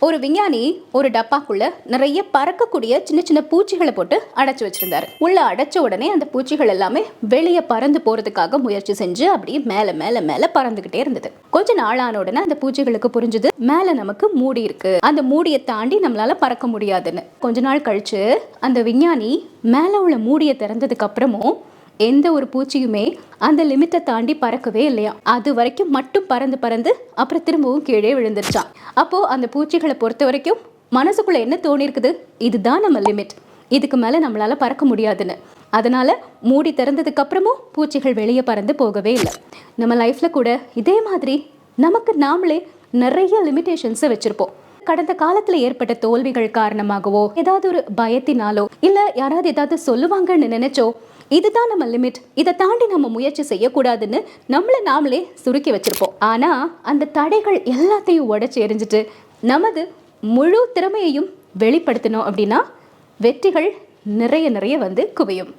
ஒரு விஞ்ஞானி ஒரு டப்பாக்குள்ள நிறைய பறக்கக்கூடிய சின்ன சின்ன பூச்சிகளை போட்டு அடைச்சு வச்சிருந்தாரு. உள்ள அடைச்ச உடனே அந்த பூச்சிகள் எல்லாமே வெளியே பறந்து போறதுக்காக முயற்சி செஞ்சு அப்படியே மேல மேல மேல பறந்துகிட்டே இருந்தது. கொஞ்ச நாள் ஆன உடனே அந்த பூச்சிகளுக்கு புரிஞ்சது மேல நமக்கு மூடி இருக்கு, அந்த மூடியை தாண்டி நம்மளால பறக்க முடியாதுன்னு. கொஞ்ச நாள் கழிச்சு அந்த விஞ்ஞானி மேல உள்ள மூடியை திறந்ததுக்கு அப்புறமும் எந்த ஒரு பூச்சியுமே அந்த லிமிட்டை தாண்டி பறக்கவே இல்லையா. அது வரைக்கும் மட்டும் பறந்து பறந்து அப்புறம் திரும்பவும் கீழே விழுந்துருச்சான். அப்போ அந்த பூச்சிகளை பொறுத்த வரைக்கும் மனசுக்குள்ள என்ன தோணி இருக்குது, இதுதான் நம்ம லிமிட், இதுக்கு மேல நம்மளால பறக்க முடியாதுன்னு. அதனால மூடி திறந்ததுக்கு அப்புறமும் பூச்சிகள் வெளியே பறந்து போகவே இல்லை. நம்ம லைஃப்ல கூட இதே மாதிரி நமக்கு நாமளே நிறைய லிமிட்டேஷன்ஸை வச்சிருப்போம். கடந்த காலத்துல ஏற்பட்ட தோல்விகள் காரணமாகவோ, ஏதாவது ஒரு பயத்தினாலோ, இல்ல யாராவது ஏதாவது சொல்லுவாங்கன்னு நினைச்சோ, இதுதான் நம்ம லிமிட், இதை தாண்டி நம்ம முயற்சி செய்யக்கூடாதுன்னு நம்மளை நாமளே சுருக்கி வச்சிருப்போம். ஆனா அந்த தடைகள் எல்லாத்தையும் உடைச்சு எரிஞ்சிட்டு நமது முழு திறமையையும் வெளிப்படுத்தணும் அப்படின்னா வெற்றிகள் நிறைய நிறைய வந்து குவியும்.